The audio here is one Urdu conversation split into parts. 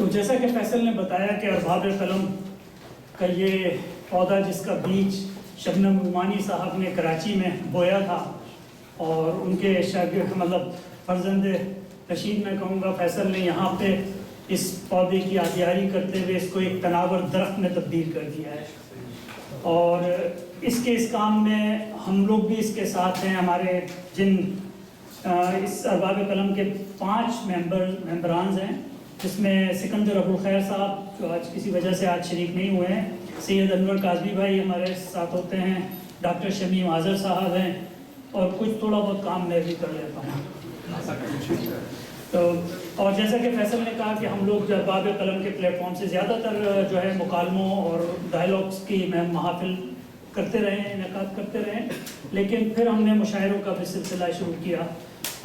تو جیسا کہ فیصل نے بتایا کہ ارباب قلم کا یہ پودا جس کا بیج شبنم عمانی صاحب نے کراچی میں بویا تھا اور ان کے شاگرد فرزند رشید میں کہوں گا فیصل نے یہاں پہ اس پودے کی آبیاری کرتے ہوئے اس کو ایک تناور درخت میں تبدیل کر دیا ہے اور اس کام میں ہم لوگ بھی اس کے ساتھ ہیں. ہمارے جن اس ارباب قلم کے 5 ممبران ہیں جس میں سکندر ابوالخیر صاحب جو آج کسی وجہ سے آج شریک نہیں ہوئے ہیں, سید انور کاظمی بھائی ہمارے ساتھ ہوتے ہیں, ڈاکٹر شمیم آذر صاحب ہیں اور کچھ تھوڑا بہت کام میں بھی کر لیتا ہوں. تو اور جیسا کہ فیصل نے کہا کہ ہم لوگ ارباب قلم کے پلیٹ فارم سے زیادہ تر جو ہے مکالموں اور ڈائلاگس کی محافل کرتے رہے ہیں, انعقاد کرتے رہے, لیکن پھر ہم نے مشاعروں کا بھی سلسلہ شروع کیا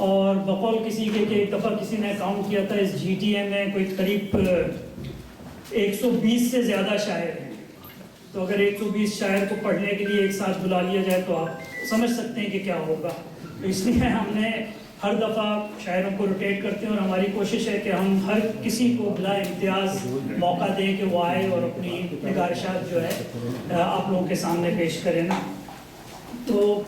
اور بقول کسی کے کہ ایک دفعہ کسی نے کاؤنٹ کیا تھا اس جی ٹی اے میں کوئی قریب 120 سے زیادہ شاعر ہیں. تو اگر 120 شاعر کو پڑھنے کے لیے ایک ساتھ بلا لیا جائے تو آپ سمجھ سکتے ہیں کہ کیا ہوگا. اس لیے ہم نے ہر دفعہ شاعروں کو روٹیٹ کرتے ہیں اور ہماری کوشش ہے کہ ہم ہر کسی کو بلا امتیاز موقع دیں کہ وہ آئے اور اپنی نگارشات جو ہے آپ لوگوں کے سامنے پیش کریں نا. تو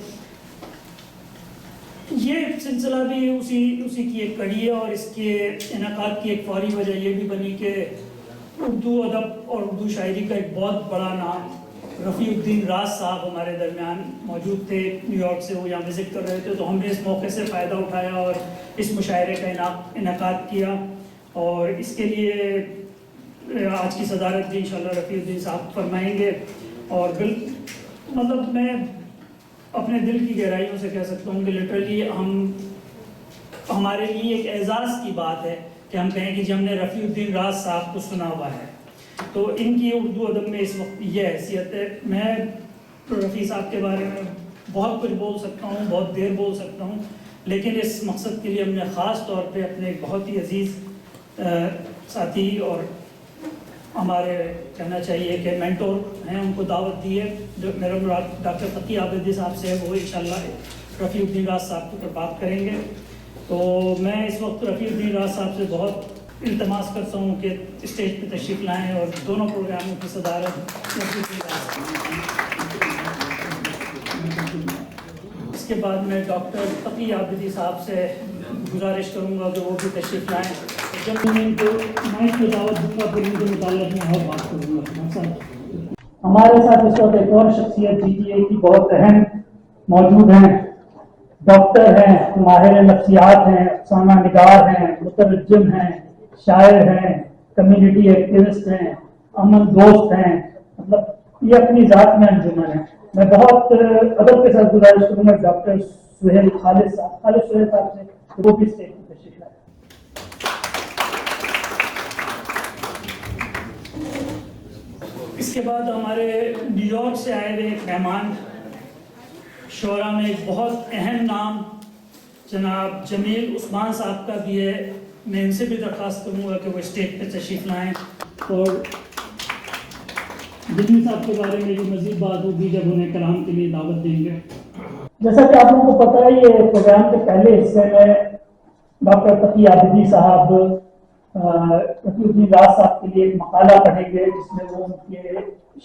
یہ سلسلہ بھی اسی کی ایک کڑی ہے اور اس کے انعقاد کی ایک فوری وجہ یہ بھی بنی کہ اردو ادب اور اردو شاعری کا ایک بہت بڑا نام رفیع الدین راز صاحب ہمارے درمیان موجود تھے, نیو یارک سے وہ یہاں وزٹ کر رہے تھے, تو ہم نے اس موقع سے فائدہ اٹھایا اور اس مشاعرے کا انعقاد کیا اور اس کے لیے آج کی صدارت بھی انشاءاللہ رفیع الدین صاحب فرمائیں گے. اور میں اپنے دل کی گہرائیوں سے کہہ سکتا ہوں کہ لٹرلی ہمارے لیے ایک اعزاز کی بات ہے کہ ہم کہیں کہ جی ہم نے رفیع الدین راز صاحب کو سنا ہوا ہے. تو ان کی اردو ادب میں اس وقت یہ حیثیت ہے. میں رفیع صاحب کے بارے میں بہت کچھ بول سکتا ہوں, بہت دیر بول سکتا ہوں, لیکن اس مقصد کے لیے ہم نے خاص طور پہ اپنے ایک بہت ہی عزیز ساتھی اور ہمارے کہنا چاہیے کہ مینٹور ہیں ان کو دعوت دی ہے. جو میرا مراد ڈاکٹر تقی عابدی صاحب سے ہے, وہ انشاءاللہ رفیع الدین راز صاحب کے اوپر بات کریں گے. تو میں اس وقت رفیع الدین راز صاحب سے بہت التماس کرتا ہوں کہ اسٹیج پہ تشریف لائیں اور دونوں پروگراموں کی صدارت. اس کے بعد میں ڈاکٹر تقی عابدی صاحب سے گزارش کروں گا کہ وہ بھی تشریف لائیں. جب میں ان کو مائک کی دعوت دوں گا پھر ان کے متعلق میں اور بات کروں گا. ہمارے ساتھ اس وقت ایک اور شخصیت جی ٹی اے کی بہت اہم موجود ہیں. ڈاکٹر ہیں, ماہر نفسیات ہیں, افسانہ نگار ہیں, مترجم ہیں, شاعر ہیں, کمیونٹی ایکٹیوسٹ ہیں, امن دوست ہیں. یہ اپنی ذات میں انجمن ہے. میں بہت ادب کے ساتھ گزارش کروں گا ڈاکٹر سہیل خالد صاحب سے وہ بھی اسٹیج پہ تشریف لائیں. اس کے بعد ہمارے نیو یارک سے آئے ہوئے ایک مہمان, شعراء میں ایک بہت اہم نام جناب جمیل عثمان صاحب کا بھی ہے. میں ان سے بھی درخواست کروں گا کہ وہ اسٹیج پہ تشریف لائیں اور جمیل صاحب کے بارے میں جو مزید بات ہوگی جب انہیں کلام کے لیے دعوت دیں گے. جیسا کہ آپ لوگوں کو پتہ ہے یہ پروگرام کے پہلے حصے میں ڈاکٹر تقی عابدی صاحب رفیع الدین راز صاحب کے لیے ایک مقالہ پڑھیں گے جس میں وہ ان کے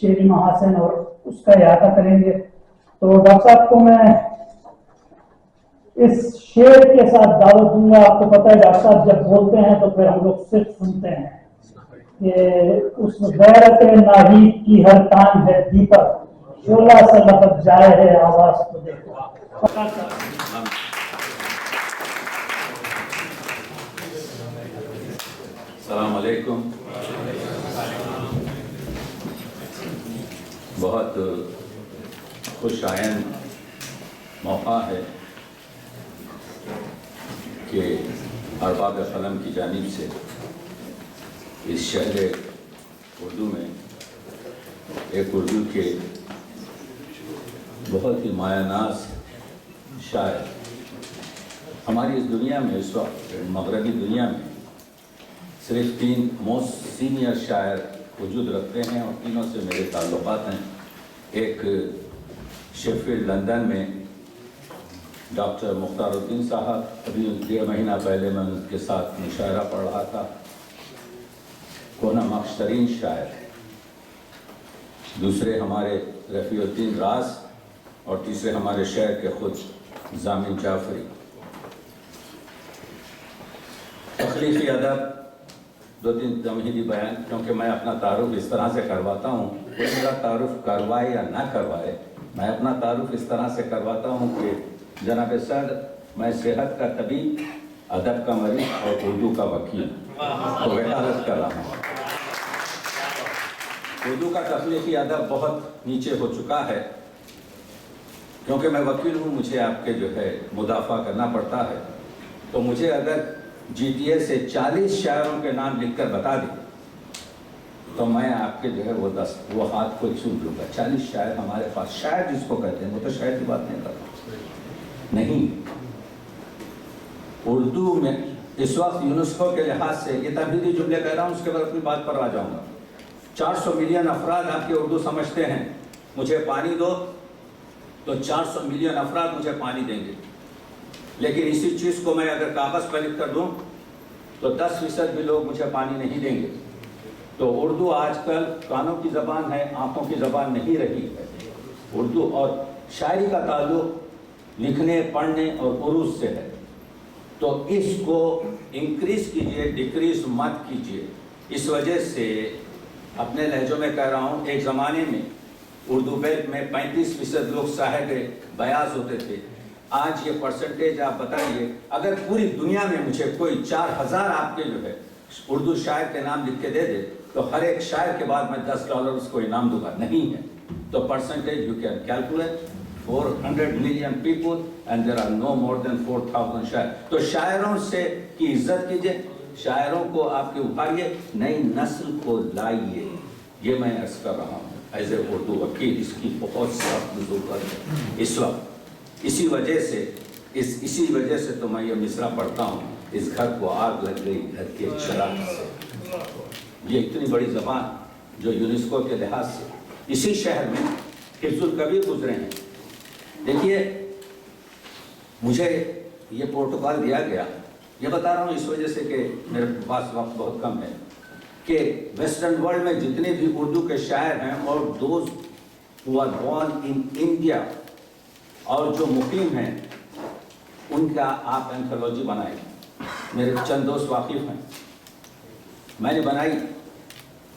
شعری محاسن اور اس کا احاطہ کریں گے. تو ڈاکٹر صاحب کو میں اس شعر کے ساتھ دعوت دوں گا. آپ کو پتہ ہے ڈاکٹر صاحب جب بولتے ہیں تو پھر ہم لوگ صرف سنتے ہیں کہ اس غیرت ناہید کی ہر تان ہے دیپک, شعلہ سے لپٹ جائے ہے آواز کو دیکھو. السلام علیکم. بہت خوش آئند موقع ہے کہ ارباب قلم کی جانب سے اس شہر اردو میں ایک اردو کے بہت ہی مایہ ناز شاعر, ہماری اس دنیا میں اس وقت مغربی دنیا میں صرف 3 موسٹ سینئر شاعر وجود رکھتے ہیں اور تینوں سے میرے تعلقات ہیں. ایک شیفیلڈ لندن میں ڈاکٹر مختار الدین صاحب, ابھی 1.5 مہینہ پہلے میں ان کے ساتھ مشاعرہ پڑھ رہا تھا. کو نمکش ترین شاعر ہیں، دوسرے ہمارے رفیع الدین راز اور تیسرے ہمارے شہر کے خود ضامن جعفری۔ تخلیقی ادب، دو تین تمہیدی بیان، کیونکہ میں اپنا تعارف اس طرح سے کرواتا ہوں، کوئی میرا تعارف کروائے یا نہ کروائے، میں اپنا تعارف اس طرح سے کرواتا ہوں کہ جناب صدر، میں صحت کا طبیب، ادب کا مریض اور اردو کا وکیل تو وکالت کر رہا ہوں۔ اردو کا تخلیقی ادب بہت نیچے ہو چکا ہے، کیونکہ میں وکیل ہوں، مجھے آپ کے جو ہے مدافع کرنا پڑتا ہے، تو مجھے اگر جی ٹی اے سے 40 شاعروں کے نام لکھ کر بتا دیں تو میں آپ کے جو ہے وہ ہاتھ کو چھو لوں گا۔ 40 شاعر ہمارے پاس، شاعر جس کو کہتے ہیں، وہ تو شاعر کی بات نہیں کرتا، نہیں۔ اردو میں اس وقت یونیسکو کے لحاظ سے یہ تمہیدی جملے کہہ رہا ہوں، اس کے بعد اپنی بات پر آ جاؤں گا۔ 400 ملین افراد آپ کے اردو سمجھتے ہیں، مجھے پانی دو تو 400 ملین افراد مجھے پانی دیں گے، لیکن اسی چیز کو میں اگر کاغذ پر لکھ کر دوں تو 10% بھی لوگ مجھے پانی نہیں دیں گے۔ تو اردو آج کل کانوں کی زبان ہے، آنکھوں کی زبان نہیں رہی ہے۔ اردو اور شاعری کا تعلق لکھنے، پڑھنے اور عروض سے ہے، تو اس کو انکریز کیجئے، ڈیکریز مت کیجئے۔ اس وجہ سے اپنے لہجوں میں کہہ رہا ہوں، ایک زمانے میں اردو بیلٹ میں 35% لوگ صاحب بیاض ہوتے تھے، آج یہ پرسنٹیج آپ بتائیے، اگر پوری دنیا میں مجھے کوئی 4000 آپ کے جو ہے اردو شاعر کے نام لکھ کے دے دے تو ہر ایک شاعر کے بعد میں $10 اس کو انعام دوں گا، نہیں ہے۔ تو percentage you can calculate, 400 million people and there are no more than 4000 شاعر۔ تو شاعروں سے کی عزت کیجئے، شاعروں کو آپ کے ابھاریے، نئی نسل کو لائیے، یہ میں عرض کر رہا ہوں ایز اے اردو وکیل۔ اس کی بہت سخت ضرورت ہے اس وقت۔ اسی وجہ سے تو میں یہ مصرع پڑھتا ہوں، اس گھر کو آگ لگ گئی گھر کے چراغ سے۔ یہ اتنی بڑی زبان جو یونیسکو کے لحاظ سے اسی شہر میں حفظ الکبیر گزرے ہیں۔ دیکھیے، مجھے یہ پروٹوکول دیا گیا، یہ بتا رہا ہوں اس وجہ سے کہ میرے پاس وقت بہت کم ہے، کہ ویسٹرن ورلڈ میں جتنے بھی اردو کے شاعر ہیں اور those who are born in India اور جو مقیم ہیں، ان کا آپ اینتھولوجی بنائیں۔ میرے چند دوست واقف ہیں، میں نے بنائی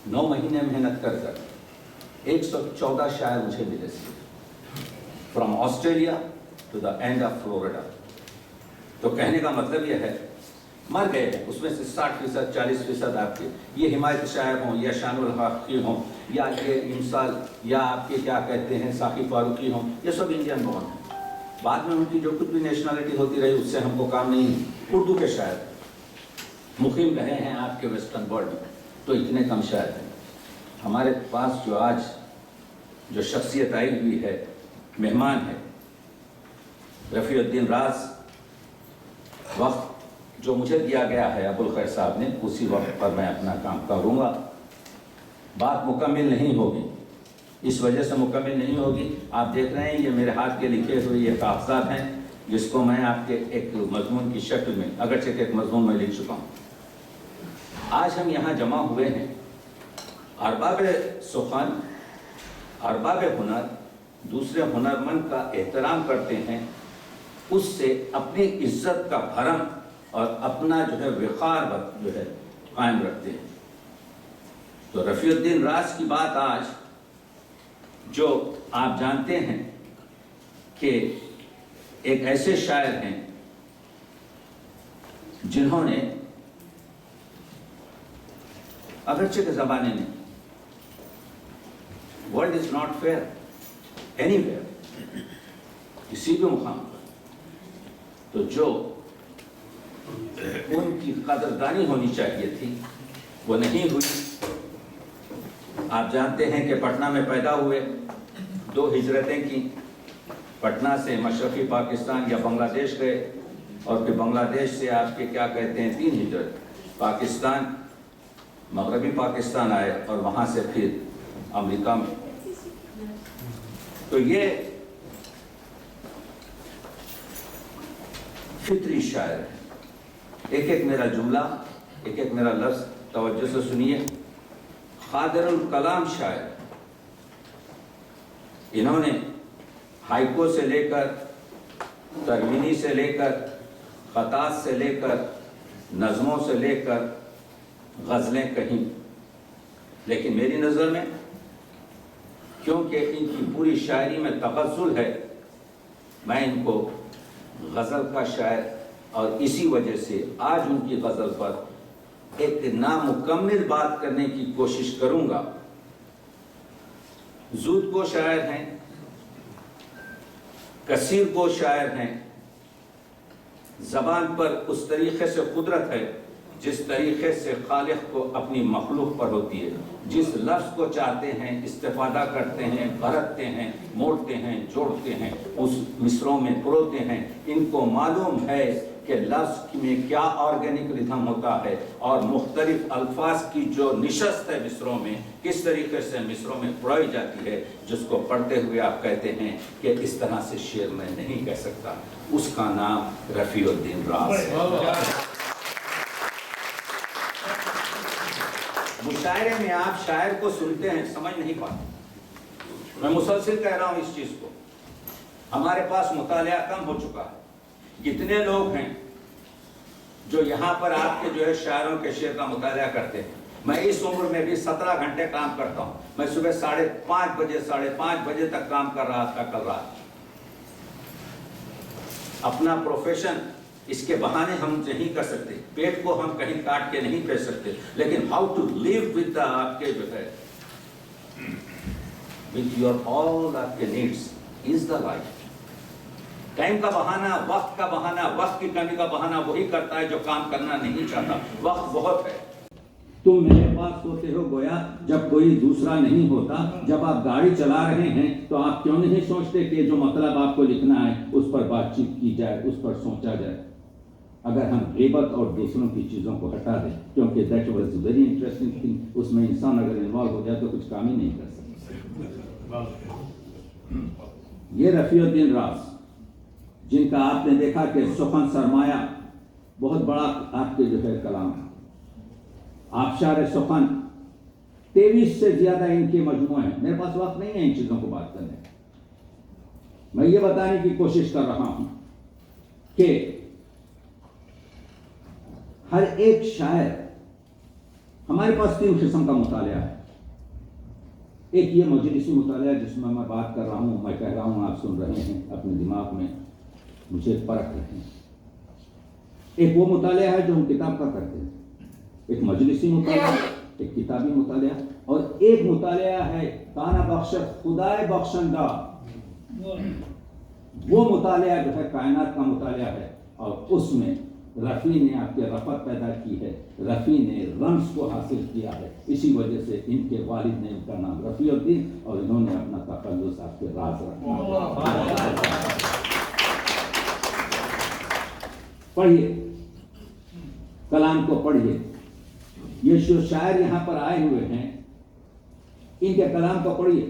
9 مہینے محنت کر 114 شاعر مجھے ملے تھے، from Australia to the end of Florida. تو کہنے کا مطلب یہ ہے، مر گئے ہیں اس میں سے 60%، 40% آپ کے یہ حمایت شاعر ہوں، یا شان الحقی ہوں، یا یہ امسال، یا آپ کے کیا کہتے ہیں ساقی فاروقی ہوں، یہ سب انڈین بورن ہیں۔ بعد میں ان کی جو کچھ بھی نیشنلٹی ہوتی رہی اس سے ہم کو کام نہیں ہے۔ اردو کے شاعر مقیم رہے ہیں آپ کے ویسٹرن ورلڈ میں، تو اتنے کم شاعر ہیں۔ ہمارے پاس جو آج جو شخصیت آئی ہوئی ہے، مہمان ہے رفیع الدین راز، وقت جو مجھے دیا گیا ہے ابو الخیر صاحب نے، اسی وقت پر میں اپنا کام کروں گا۔ بات مکمل نہیں ہوگی، اس وجہ سے مکمل نہیں ہوگی، آپ دیکھ رہے ہیں یہ میرے ہاتھ کے لکھے ہوئے یہ کاغذات ہیں، جس کو میں آپ کے ایک مضمون کی شکل میں، اگرچہ کہ ایک مضمون میں لکھ چکا ہوں۔ آج ہم یہاں جمع ہوئے ہیں، ارباب سخن، ارباب ہنر، دوسرے ہنرمند کا احترام کرتے ہیں، اس سے اپنی عزت کا بھرم اور اپنا جو ہے وقار جو ہے قائم رکھتے ہیں۔ تو رفیع الدین راز کی بات آج جو آپ جانتے ہیں کہ ایک ایسے شاعر ہیں جنہوں نے اگرچہ کے زمانے میں world is not fair anywhere, کسی بھی مقام پر، تو جو ان کی قدردانی ہونی چاہیے تھی وہ نہیں ہوئی۔ آپ جانتے ہیں کہ پٹنہ میں پیدا ہوئے، 2 ہجرتیں کی، پٹنہ سے مشرقی پاکستان یا بنگلہ دیش گئے، اور پھر بنگلہ دیش سے آپ کے کیا کہتے ہیں 3 ہجرت، پاکستان، مغربی پاکستان آئے، اور وہاں سے پھر امریکہ میں۔ تو یہ فطری شاعر ہے۔ ایک ایک میرا جملہ، ایک ایک میرا لفظ توجہ سے سنیے، قادر الکلام شاعر، انہوں نے ہائکو سے لے کر ترمینی سے لے کر خطاط سے لے کر نظموں سے لے کر غزلیں کہیں، لیکن میری نظر میں کیونکہ ان کی پوری شاعری میں تغزل ہے، میں ان کو غزل کا شاعر، اور اسی وجہ سے آج ان کی غزل پر ایک نامکمل بات کرنے کی کوشش کروں گا۔ زود کو شاعر ہیں، کثیر کو شاعر ہیں، زبان پر اس طریقے سے قدرت ہے جس طریقے سے خالق کو اپنی مخلوق پر ہوتی ہے، جس لفظ کو چاہتے ہیں استفادہ کرتے ہیں، برتتے ہیں، موڑتے ہیں، جوڑتے ہیں، اس مصروں میں پروتے ہیں۔ ان کو معلوم ہے کہ لفظ میں کیا آرگینک ردھم ہوتا ہے، اور مختلف الفاظ کی جو نشست ہے مصروں میں کس طریقے سے مصروں میں پڑھائی جاتی ہے، جس کو پڑھتے ہوئے آپ کہتے ہیں کہ اس طرح سے شعر میں نہیں کہہ سکتا۔ اس کا نام رفیع الدین راز ہے۔ مشاعرے میں آپ شاعر کو سنتے ہیں، سمجھ نہیں پاتے۔ میں مسلسل کہہ رہا ہوں اس چیز کو، ہمارے پاس مطالعہ کم ہو چکا ہے۔ کتنے لوگ ہیں جو یہاں پر آپ کے جو ہے شاعروں کے شعر کا مطالعہ کرتے ہیں؟ میں اس عمر میں بھی 17 گھنٹے کام کرتا ہوں۔ میں صبح 5:30 بجے تک کام کر رہا تھا کل رات۔ اپنا پروفیشن اس کے بہانے ہم نہیں کر سکتے، پیٹ کو ہم کہیں کاٹ کے نہیں پھینک سکتے، لیکن ہاؤ ٹو لیو ود آپ کے جو ہے with your all آپ کے needs is the life. Time کا بہانہ، وقت کا بہانہ، وقت کی کمی کا بہانہ وہی کرتا ہے جو کام کرنا نہیں چاہتا۔ وقت بہت ہے، تم میرے پاس ہوتے ہو گویا جب کوئی دوسرا نہیں ہوتا۔ جب آپ گاڑی چلا رہے ہیں تو آپ کیوں نہیں سوچتے کہ جو مطلب آپ کو لکھنا ہے اس پر بات چیت کی جائے، اس پر سوچا جائے۔ اگر ہم غیبت اور دوسروں کی چیزوں کو ہٹا دیں، کیونکہ that was very interesting thing, اس میں انسان اگر انوالو ہو جائے تو کچھ کام ہی نہیں کر سکتا۔ یہ رفیع الدین راز، جن کا آپ نے دیکھا کہ سخن سرمایہ بہت بڑا آپ کے جو ہے کلام ہے۔ آبشار سخن 23 سے زیادہ ان کے مجموعے ہیں۔ میرے پاس وقت نہیں ہے ان چیزوں کو بات کرنے، میں یہ بتانے کی کوشش کر رہا ہوں کہ ہر ایک شاعر، ہمارے پاس 3 قسم کا مطالعہ ہے۔ ایک یہ مجلسی مطالعہ جس میں میں بات کر رہا ہوں، میں کہہ رہا ہوں، آپ سن رہے ہیں، اپنے دماغ میں مجھے پرکھ رہے ہیں۔ ایک وہ مطالعہ ہے جو ہم کتاب کا کرتے ہیں، ایک مجلسی مطالعہ، ایک کتابی مطالعہ، اور ایک مطالعہ ہے کانا بخش خدائے بخشندہ، وہ مطالعہ جو ہے کائنات کا مطالعہ ہے، اور اس میں رفیع نے آپ کے رفعت پیدا کی ہے، رفیع نے رمز کو حاصل کیا ہے۔ اسی وجہ سے ان کے والد نے ان کا نام رفیع الدین، اور انہوں نے اپنا تخلص آپ کے راز رکھا۔ پڑھیے کلام کو، پڑھیے۔ یہ جو شاعر یہاں پر آئے ہوئے ہیں ان کے کلام کو پڑھیے۔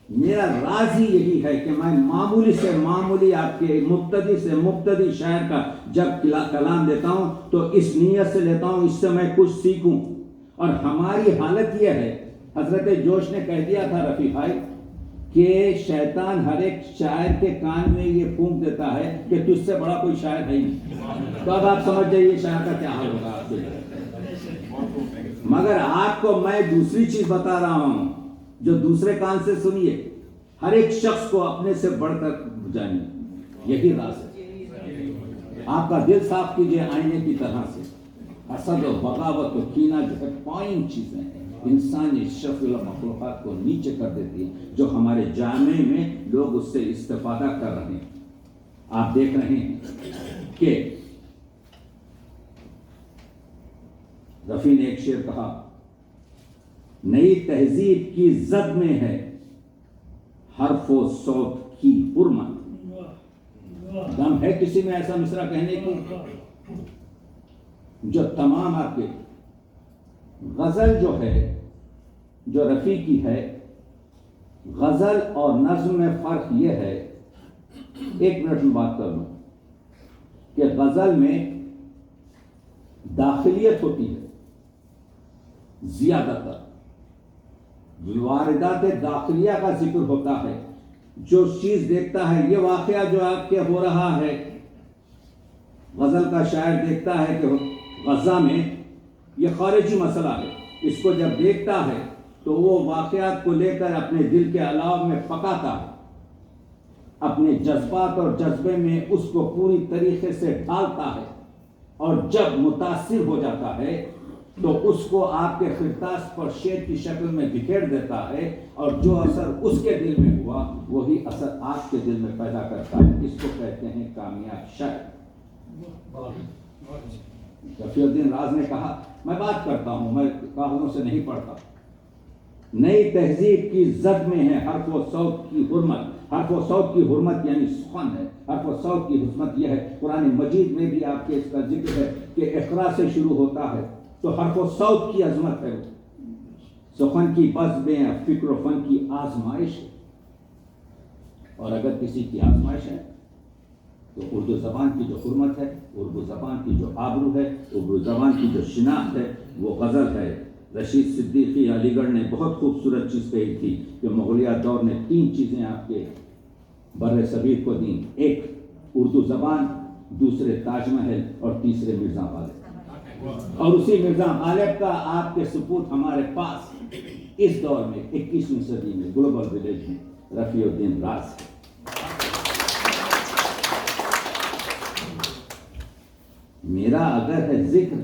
میرا راز ہی یہی ہے کہ میں معمولی سے معمولی آپ کے مبتدی سے مبتدی شاعر کا جب کلام دیتا ہوں تو اس نیت سے لیتا ہوں اس سے میں کچھ سیکھوں۔ اور ہماری حالت یہ ہے، حضرت جوش نے کہہ دیا تھا رفیع بھائی کہ شیطان ہر ایک شاعر کے کان میں یہ پھونک دیتا ہے کہ تجھ سے بڑا کوئی شاعر ہے ہی نہیں۔ تو اب آپ سمجھ جائیے شاعر کا کیا حال ہوگا آپ سے۔ مگر آپ کو میں دوسری چیز بتا رہا ہوں جو دوسرے کان سے سنیے، ہر ایک شخص کو اپنے سے بڑھ کر جانیے، یہی راز ہے۔ آپ کا دل صاف کیجئے آئینے کی طرح سے۔ حسد و بغاوت و کینہ جو ہے پوائنٹ چیزیں ہیں، انسانی شرف مخلوقات کو نیچے کر دیتی ہیں، جو ہمارے جامع میں لوگ اس سے استفادہ کر رہے ہیں۔ آپ دیکھ رہے ہیں کہ رفیع نے ایک شعر کہا، نئی تہذیب کی زد میں ہے حرف و صوت کی حرمت۔ دم ہے کسی میں ایسا مصرع کہنے کی جو تمام آپ کے غزل جو ہے جو رفیع کی ہے، غزل اور نظم میں فرق یہ ہے، 1 منٹ میں بات کر لوں، کہ غزل میں داخلیت ہوتی ہے زیادہ تر، واردات داخلیہ کا ذکر ہوتا ہے، جو چیز دیکھتا ہے یہ واقعہ جو آپ کے ہو رہا ہے، غزل کا شاعر دیکھتا ہے کہ غزہ میں یہ خارجی مسئلہ ہے، اس کو جب دیکھتا ہے تو وہ واقعات کو لے کر اپنے دل کے علاوہ میں پکاتا ہے، اپنے جذبات اور جذبے میں اس کو پوری طریقے سے ڈالتا ہے، اور جب متاثر ہو جاتا ہے تو اس کو آپ کے خرطاس پر شعر کی شکل میں بکھیر دیتا ہے، اور جو اثر اس کے دل میں ہوا وہی اثر آپ کے دل میں پیدا کرتا ہے۔ اس کو کہتے ہیں کامیاب شاعر۔ رفیع الدین راز نے کہا، میں بات کرتا ہوں، میں کاغذوں سے نہیں پڑھتا، نئی تہذیب کی زد میں ہے حرف و صوت کی حرمت۔ حرف و صوت کی حرمت یعنی سخن ہے، حرف و صوت کی حرمت یہ ہے، قرآن مجید میں بھی آپ کے اس کا ذکر ہے کہ اقرا سے شروع ہوتا ہے، تو حرف و صوت کی عظمت ہے، سخن کی بزمیں فکر و فن کی آزمائش ہے، اور اگر کسی کی آزمائش ہے تو اردو زبان کی جو حرمت ہے، اردو زبان کی جو آبرو ہے، اردو زبان کی جو شناخت ہے، وہ غزل ہے۔ رشید صدیقی علی گڑھ نے بہت خوبصورت چیز کہی تھی کہ مغلیہ دور نے 3 چیزیں آپ کے بر صغیر کو دیں، ایک اردو زبان، دوسرے تاج محل، اور تیسرے مرزا غالب۔ اور اسی مرزا غالب کا آپ کے ثبوت ہمارے پاس اس دور میں 21ویں صدی میں گلوبل ولیج میں رفیع الدین راز ہے۔ میرا اگر ہے ذکر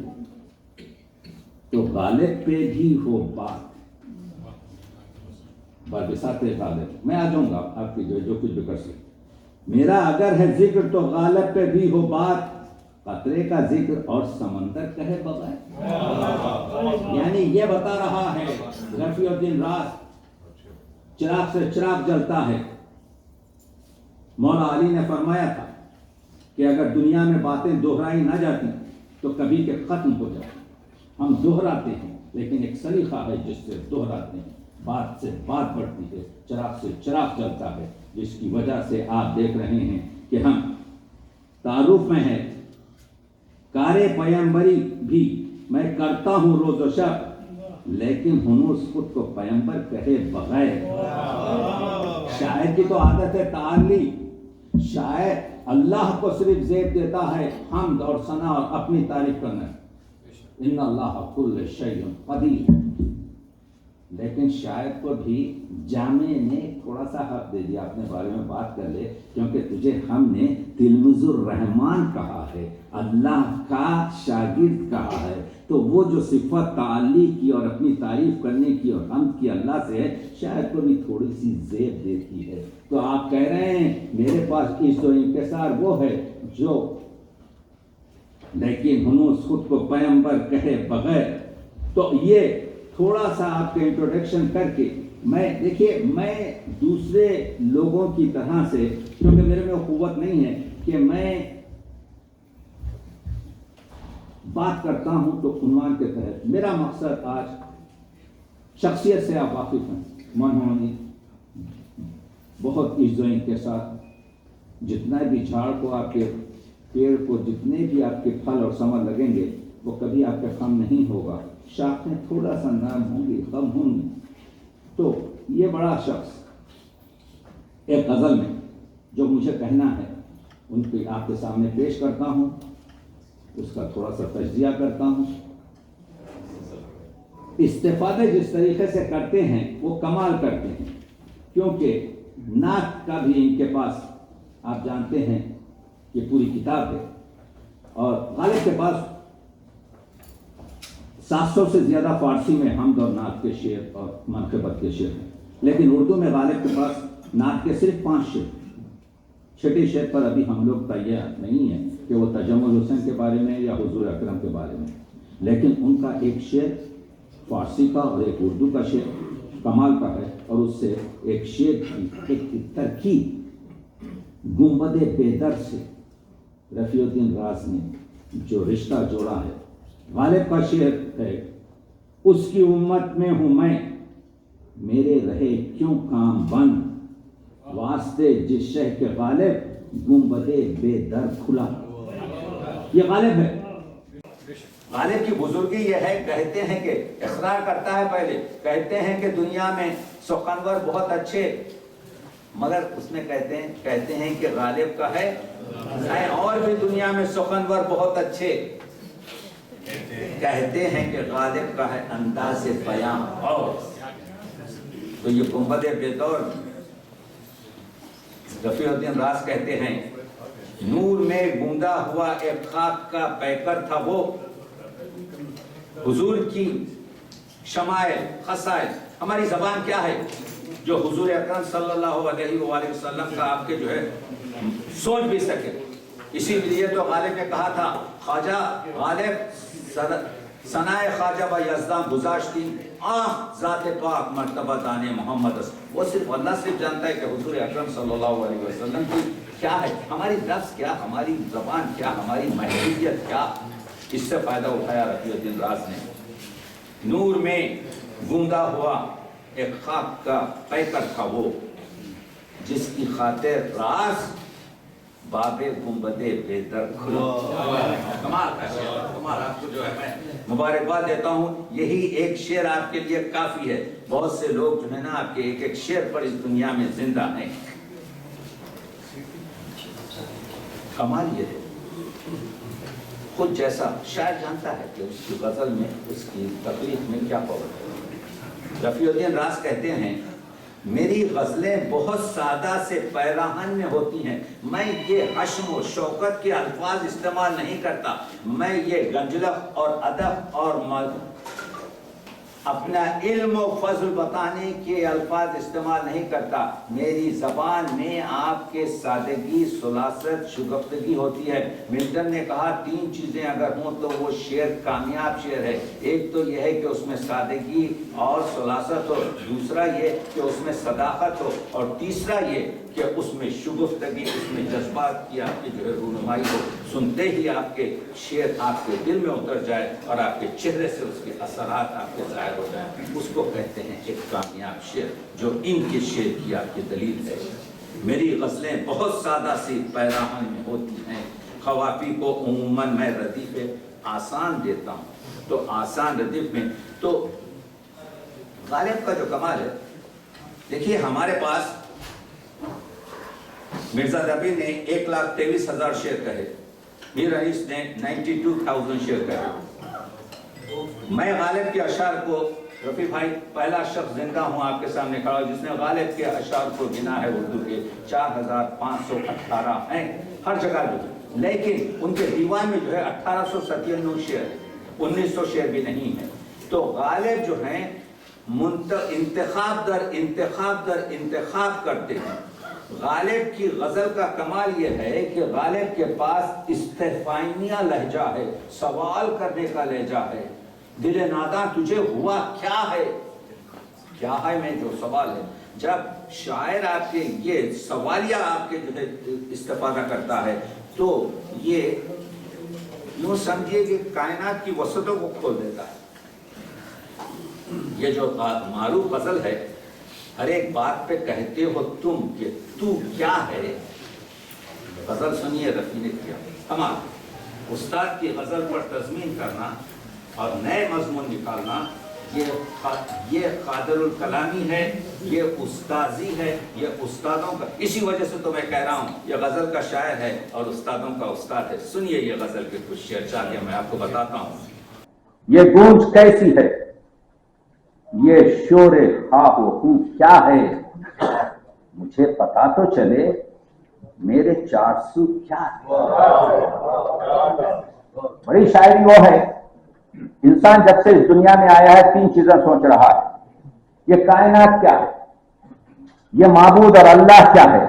تو غالب پہ بھی ہو بات، بساط غالب، میں آ جاؤں گا آپ کی جو کچھ بھی کر سکتے۔ میرا اگر ہے ذکر تو غالب پہ بھی ہو بات، قطرے کا ذکر اور سمندر کہے بغیر۔ یعنی یہ بتا رہا ہے رفیع الدین راز، چراغ سے چراغ جلتا ہے۔ مولا علی نے فرمایا تھا کہ اگر دنیا میں باتیں دہرائی نہ جاتی تو کبھی کے ختم ہو جاتی۔ ہم دہراتے ہیں لیکن ایک سلیقہ ہے جس سے دہراتے ہیں، بات سے بات بڑھتی ہے، چراغ سے چراغ جلتا ہے، جس کی وجہ سے آپ دیکھ رہے ہیں کہ ہم تعارف میں ہیں۔ کارے پیمبری بھی میں کرتا ہوں روز و شب، لیکن ہنوز خود کو پیمبر کہے بغیر۔ شاعر کی تو عادت ہے تعالی، شاعر اللہ کو صرف زیب دیتا ہے حمد اور ثنا اور اپنی تعریف کرنا، ان اللہ کل شیء قدیر، لیکن شاعر کو بھی جامع نے تھوڑا سا حق دے دیا، اپنے بارے میں بات کر لے، کیونکہ تجھے ہم نے تلمذ الرحمان کہا ہے، اللہ کا شاگرد کہا ہے، تو وہ جو صفت تعلی کی اور اپنی تعریف کرنے کی اور حمد کی اللہ سے ہے، شاعر کو بھی تھوڑی سی زیب دیتی ہے۔ تو آپ کہہ رہے ہیں میرے پاس عز و انکسار وہ ہے جو لیکن ہنوز خود کو پیمبر کہے بغیر۔ تو یہ تھوڑا سا آپ کا انٹروڈکشن کر کے میں دوسرے لوگوں کی طرح سے، کیونکہ میرے میں وہ قوت نہیں ہے کہ میں بات کرتا ہوں تو عنوان کے تحت۔ میرا مقصد آج شخصیت سے آپ واقف ہیں، منہونی بہت عز و انکسار، جتنا بھی جھاڑ کو آپ کے پیڑ کو جتنے بھی آپ کے پھل اور ثمر لگیں گے وہ کبھی آپ کا خم نہیں ہوگا، شاخیں تھوڑا سا نرم ہوں گی، خم ہوں گی۔ تو یہ بڑا شخص ایک غزل میں جو مجھے کہنا ہے ان کو آپ کے سامنے پیش کرتا ہوں، اس کا تھوڑا سا تجزیہ کرتا ہوں۔ استفادے جس طریقے سے کرتے ہیں وہ کمال کرتے ہیں، کیونکہ نعت کا بھی ان کے پاس آپ جانتے ہیں یہ پوری کتاب ہے، اور غالب کے پاس 700 سے زیادہ فارسی میں حمد اور نعت کے شعر اور منقبت کے شعر ہیں، لیکن اردو میں غالب کے پاس نعت کے صرف 5 شعر۔ چھٹے شعر پر ابھی ہم لوگ تیار نہیں ہیں کہ وہ تجمل حسین کے بارے میں یا حضور اکرم کے بارے میں، لیکن ان کا ایک شعر فارسی کا اور ایک اردو کا شعر کمال کا ہے، اور اس سے ایک شعر کی ترکیب گنبد بیدر سے رفیع الدین راز نے جو رشتہ جوڑا ہے۔ غالب کا شعر ہے، اس کی امت میں ہوں میں، میرے رہے کیوں کام بند، واسطے جس شہ کے غالب گنبد بے در کھلا۔ یہ غالب ہے۔ غالب کی بزرگی یہ ہے، کہتے ہیں کہ اقرار کرتا ہے پہلے، کہتے ہیں کہ دنیا میں سخنور بہت اچھے، مگر اس میں کہتے ہیں کہ غالب کا ہے اور بھی دنیا میں سخنور بہت اچھے، کہتے ہیں کہ غالب کا ہے انداز بیان اور تو یہ گنبد بیدور رفیع الدین راز کہتے ہیں نور میں گوندا ہوا ایک خاک کا پیکر تھا وہ، حضور کی شمائل خصائل، ہماری زبان کیا ہے جو حضور اکرم صلی اللہ علیہ وآلہ وسلم کا آپ کے جو ہے سوچ بھی سکے. اسی لیے تو غالب نے کہا تھا خواجہ غالب ثنائے خواجہ با یزداں گزاشتی ذات پاک مرتبہ دان محمد. وہ صرف اللہ صرف جانتا ہے کہ حضور اکرم صلی اللہ علیہ وسلم کی کیا ہے، ہماری لفظ کیا، ہماری زبان کیا، ہماری محدودیت کیا. اس سے فائدہ اٹھایا رفیع الدین راز نے. نور میں گوندا ہوا ایک خاک کا پیکر تھا وہ، جس کی خاطر راز باب گنبد بیدر کھلا. کمال آپ کو جو ہے میں مبارکباد دیتا ہوں. یہی ایک شعر آپ کے لیے کافی ہے. بہت سے لوگ جو ہے نا آپ کے ایک ایک شعر پر اس دنیا میں زندہ ہیں. کمال یہ ہے خود جیسا شاعر جانتا ہے کہ اس کی غزل میں اس کی تکلیف میں کیا پاور ہے. رفیع الدین راز کہتے ہیں میری غزلیں بہت سادہ سے پیراہن میں ہوتی ہیں، میں یہ حشم و شوکت کے الفاظ استعمال نہیں کرتا، میں یہ گنجلق اور ادب اور اپنا علم و فضل بتانے کے الفاظ استعمال نہیں کرتا. میری زبان میں آپ کے سادگی، سلاست، شگفتگی ہوتی ہے. ملٹن نے کہا 3 چیزیں اگر ہوں تو وہ شعر کامیاب شعر ہے. ایک تو یہ ہے کہ اس میں سادگی اور سلاست ہو، دوسرا یہ کہ اس میں صداقت ہو، اور تیسرا یہ کہ اس میں شگفتگی، اس میں جذبات کی آپ کی جو ہے رونمائی ہو. سنتے ہی آپ کے شعر آپ کے دل میں اتر جائے اور آپ کے چہرے سے اس کے اثرات آپ کے ظاہر ہو جائیں. اس کو کہتے ہیں ایک کامیاب شعر، جو ان کے شعر کی آپ کی دلیل ہے. میری غزلیں بہت سادہ سی پیراہن میں ہوتی ہیں، خوافی کو عموماً میں ردیف آسان دیتا ہوں. تو آسان ردیف میں تو غالب کا جو کمال ہے، دیکھیے ہمارے پاس مرزا ربیع نے 1,23,000 شعر کہے، میر انیس نے 92,000 شعر کہے. میں غالب کے اشعار کو، رفیع بھائی پہلا شخص زندہ ہوں آپ کے سامنے کھڑا جس نے غالب کے اشعار کو گنا ہے. اردو کے 4,518 ہیں ہر جگہ جو ہے، لیکن ان کے دیوان میں جو ہے 1897 شعر ہے، 1900 شعر بھی نہیں ہے. تو غالب جو ہیں انتخاب در انتخاب در انتخاب کرتے ہیں. غالب کی غزل کا کمال یہ ہے کہ غالب کے پاس استفہامیہ لہجہ ہے، سوال کرنے کا لہجہ ہے. دل ناداں تجھے ہوا کیا ہے، کیا ہے میں جو سوال ہے. جب شاعر آپ کے یہ سوالیہ آپ کے جو ہے استفادہ کرتا ہے تو یہ یوں سمجھیے کہ کائنات کی وسعتوں کو کھول دیتا ہے. یہ جو معروف غزل ہے، ہر ایک بات پہ کہتے ہو تم کہ تو کیا ہے. غزل سنیے رفیع نے کیا کمال. استاد کی غزل پر تضمین کرنا اور نئے مضمون نکالنا، یہ قادر الکلامی ہے، یہ استاذی ہے، یہ استادوں کا. اسی وجہ سے تو میں کہہ رہا ہوں یہ غزل کا شاعر ہے اور استادوں کا استاد ہے. سنیے یہ غزل کے کچھ شعر چاہیے میں آپ کو بتاتا ہوں. یہ گونج کیسی ہے، یہ شور خواہ و خو کیا ہے، مجھے پتا تو چلے میرے 400 کیا ہے. بڑی شاعری وہ ہے. انسان جب سے اس دنیا میں آیا ہے 3 چیزیں سوچ رہا ہے. یہ کائنات کیا ہے، یہ معبود اور اللہ کیا ہے،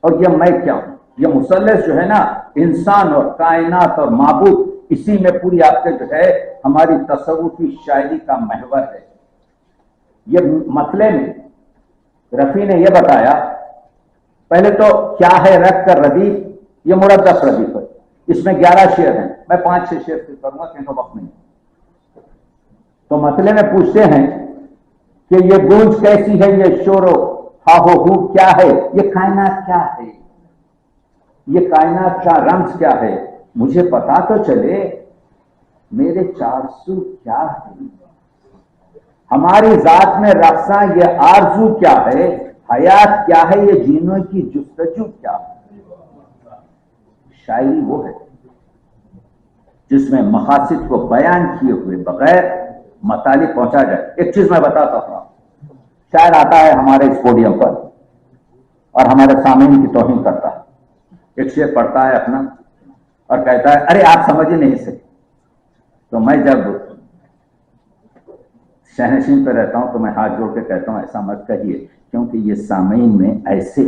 اور یہ میں کیا ہوں. یہ مثلث جو ہے نا، انسان اور کائنات اور معبود، اسی میں پوری آپ کے جو ہے ہماری تصوفی شاعری کا محور ہے. یہ مسئلے میں رفیع نے یہ بتایا، پہلے تو کیا ہے رکھ کر ردیف، یہ مرتب ردیف ہے. اس میں 11 شعر ہیں، میں 5-6 شعر کروں گا کیونکہ وقت نہیں. تو مسئلے میں پوچھتے ہیں کہ یہ گونج کیسی ہے، یہ شور و ہاہو ہو کیا ہے، یہ کائنات کیا ہے، یہ کائنات کا رمز کیا ہے، مجھے پتا تو چلے میرے چارسو کیا ہے، ہماری ذات میں رقصاں یہ آرزو کیا ہے، حیات کیا ہے، یہ جینوں کی جستجو کیا ہے۔ شاعری وہ ہے جس میں مقاصد کو بیان کیے ہوئے بغیر مطالب پہنچا جائے۔ ایک چیز میں بتاتا ہوں، شاعر آتا ہے ہمارے اس پوڈیم پر اور ہمارے سامعین کی توہین کرتا ہے، ایک شعر پڑھتا ہے اپنا اور کہتا ہے ارے آپ سمجھ ہی نہیں سکتے۔ تو میں جب شہنشین پہ رہتا ہوں تو میں ہاتھ جوڑ کے کہتا ہوں ایسا مت کہیے، کیونکہ یہ سامعین میں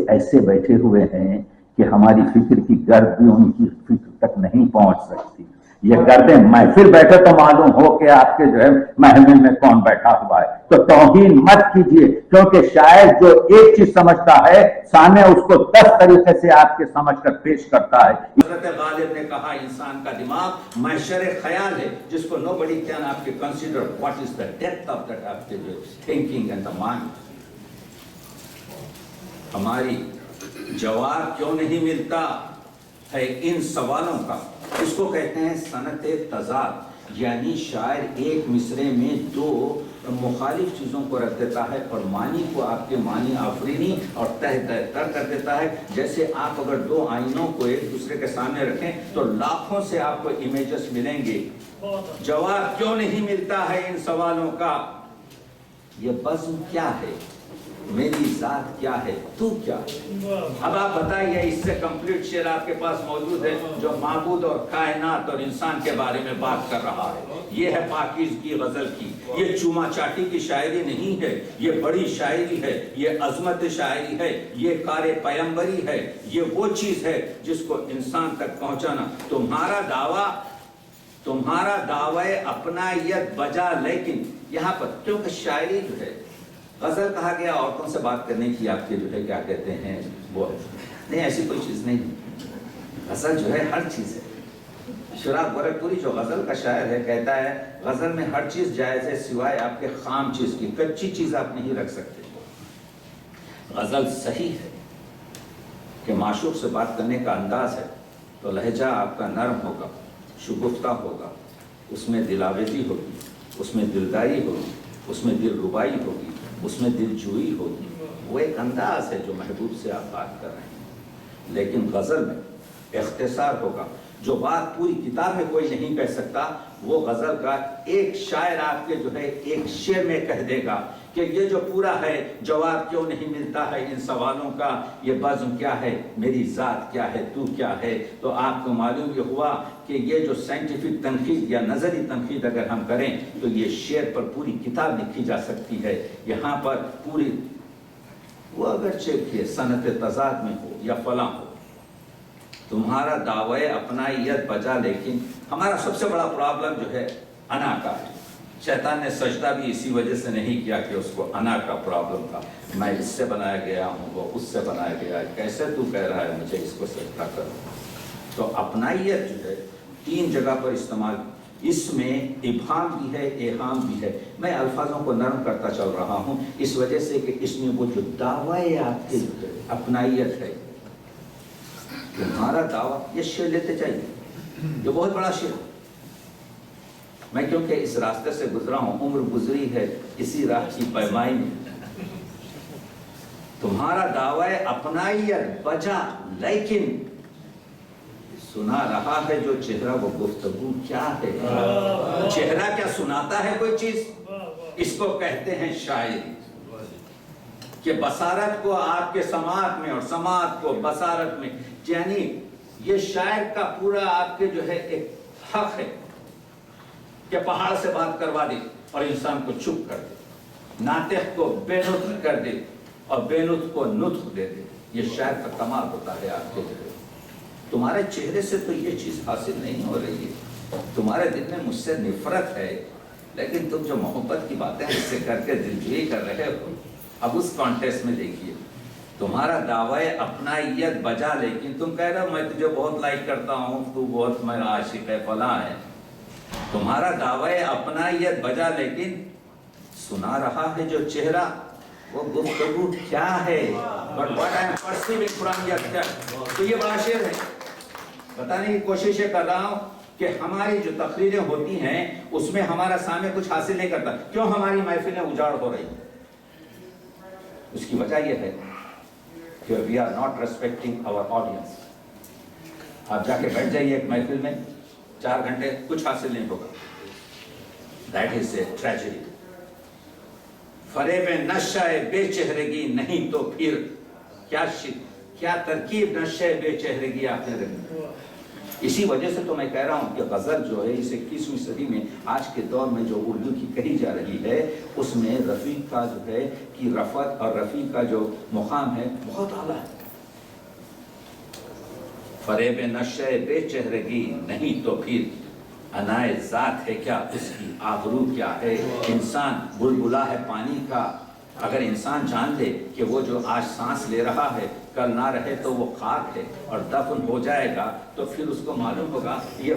ایسے بیٹھے ہوئے ہیں کہ ہماری فکر کی گرد بھی ان کی فکر تک نہیں پہنچ سکتی۔ یہ گردیں محفل بیٹھے تو معلوم ہو کہ آپ کے جو ہے محفل میں کون بیٹھا ہوا ہے۔ تو توہین مت کیجیے، کیونکہ شاعر جو ایک چیز سمجھتا ہے سامنے اس کو 10 طریقے سے آپ کے سمجھ کر پیش کرتا ہے۔ حضرت غالب نے کہا انسان کا دماغ محشر خیال ہے جس کو nobody can have to consider what is the depth of that thinking and the mind۔ ہماری جواب کیوں نہیں ملتا ہے ان سوالوں کا، اس کو کہتے ہیں صنعت تضاد، یعنی شاعر ایک مصرے میں دو مخالف چیزوں کو رکھ دیتا ہے اور معنی کو آپ کے معنی آفرینی اور تر کر دیتا ہے۔ جیسے آپ اگر دو آئینوں کو ایک دوسرے کے سامنے رکھیں تو لاکھوں سے آپ کو امیجز ملیں گے۔ جواب کیوں نہیں ملتا ہے ان سوالوں کا؟ یہ بزم کیا ہے، میری ذات کیا ہے، تو کیا ہے؟ اب آپ بتائیے، اس سے کمپلیٹ شعر آپ کے پاس موجود ہے جو معبود اور کائنات اور انسان کے بارے میں بات کر رہا ہے۔ یہ ہے پاکیزگی غزل کی، یہ چوما چاٹی کی شاعری نہیں ہے، یہ بڑی شاعری ہے، یہ عظمت شاعری ہے، یہ کار پیمبری ہے، یہ وہ چیز ہے جس کو انسان تک پہنچانا۔ تمہارا دعوی اپنائیت بجا، لیکن یہاں پر کیونکہ شاعری جو ہے، غزل کہا گیا عورتوں سے بات کرنے کی، آپ کے جو ہے کیا کہتے ہیں وہ نہیں، ایسی کوئی چیز نہیں۔ غزل جو ہے ہر چیز ہے۔ شراب گورکھپوری جو غزل کا شاعر ہے کہتا ہے غزل میں ہر چیز جائز ہے سوائے آپ کے خام چیز کی، کچی چیز آپ نہیں رکھ سکتے۔ غزل صحیح ہے کہ معشوق سے بات کرنے کا انداز ہے تو لہجہ آپ کا نرم ہوگا، شگفتہ ہوگا، اس میں دلاویزی ہوگی، اس میں دلداری ہوگی، اس میں دل ربائی ہوگی، اس میں دل جوئی ہوگی۔ وہ ایک انداز ہے جو محبوب سے آپ بات کر رہے ہیں۔ لیکن غزل میں اختصار ہوگا، جو بات پوری کتاب میں کوئی نہیں کہہ سکتا، وہ غزل کا ایک شاعر آپ کے جو ہے ایک شعر میں کہہ دے گا کہ یہ جو پورا ہے جواب کیوں نہیں ملتا ہے ان سوالوں کا، یہ بزم کیا ہے، میری ذات کیا ہے، تو کیا ہے۔ تو آپ کو معلوم یہ ہوا کہ یہ جو سائنٹیفک تنقید یا نظری تنقید اگر ہم کریں تو یہ شعر پر پوری کتاب لکھی جا سکتی ہے۔ یہاں پر پوری وہ اگرچہ کہ صنعت تضاد میں ہو یا فلاں ہو، تمہارا دعوی اپنائیت بجا، لیکن ہمارا سب سے بڑا پرابلم جو ہے انا کا ہے۔ شیطان نے سجدہ بھی اسی وجہ سے نہیں کیا کہ اس کو انا کا پرابلم تھا، میں اس سے بنایا گیا ہوں، وہ اس سے بنایا گیا ہے، کیسے تو کہہ رہا ہے مجھے اس کو سجدہ کرو۔ تو اپنائیت جو ہے 3 جگہ پر استعمال، اس میں ابہام بھی ہے، ایہام بھی ہے۔ میں الفاظوں کو نرم کرتا چل رہا ہوں اس وجہ سے کہ اس میں وہ جو دعوی آپ کی اپنائیت ہے، تمہارا دعویٰ، یہ شعر لیتے چاہیے، جو بہت بڑا شعر۔ میں کیونکہ اس راستے سے گزرا ہوں، عمر گزری ہے اسی راہ کی پیمائی میں۔ تمہارا دعوی اپنائیت بجا، لیکن سنا رہا ہے جو چہرہ وہ گفتگو کیا ہے۔ چہرہ کیا سناتا ہے کوئی چیز؟ اس کو کہتے ہیں شاعری، کہ بصارت کو آپ کے سماعت میں اور سماعت کو بصارت میں، یعنی یہ شاعر کا پورا آپ کے جو ہے ایک حق ہے کہ پہاڑ سے بات کروا دے اور انسان کو چپ کر دے، ناطق کو بے نطق کر دے اور بے نطق کو نطق دے دے۔ یہ شاعر کا کمال ہوتا ہے آپ کے جو ہے۔ تمہارے چہرے سے تو یہ چیز حاصل نہیں ہو رہی ہے، تمہارے دل میں مجھ سے نفرت ہے، لیکن تم جو محبت کی باتیں اس سے کر کے دلجوئی کر رہے ہو، اب اس کانٹیکسٹ میں دیکھیے، تمہارا دعوی اپنائیت بجا، لیکن تم کہہ رہے ہو میں تجھے بہت لائک کرتا ہوں، تو بہت میرا عاشق ہے، فلاں ہے۔ تمہارا دعوی اپنائیت بجا، لیکن سنا رہا ہے جو چہرہ وہ گفتگو کیا ہے۔ But what I am perceiving from your text، تو یہ بڑا شعر ہے، بتانے کی کوشش کر رہا ہوں کہ ہماری جو تقریریں ہوتی ہیں اس میں ہمارا سامنے کچھ حاصل نہیں کرتا، کیوں ہماری محفلیں اجاڑ ہو رہی ہیں؟ اس کی وجہ یہ ہے کہ we are not respecting our audience. آپ جا کے بیٹھ جائیے ایک محفل میں 4 گھنٹے، کچھ حاصل نہیں ہوگا. That is a tragedy. فریب نشہ بے چہرگی نہیں تو پھر کیا ترکیب نشہ بے چہرگی آپ نے رکھی. اسی وجہ سے تو میں کہہ رہا ہوں کہ غزل جو ہے اس 21ویں صدی میں آج کے دور میں جو اردو کی کہی جا رہی ہے اس میں رفیع کا جو ہے کہ رفعت اور رفیع کا جو مقام ہے بہت اعلیٰ ہے. فریب نشہ بے چہرگی نہیں تو پھر انائے ذات ہے کیا اس کی آبرو کیا ہے. انسان بلبلا ہے پانی کا، اگر انسان جان لے کہ وہ جو آج سانس لے رہا ہے کل نہ رہے تو وہ خاک ہے اور دفن ہو جائے گا، تو پھر اس کو معلوم ہوگا یہ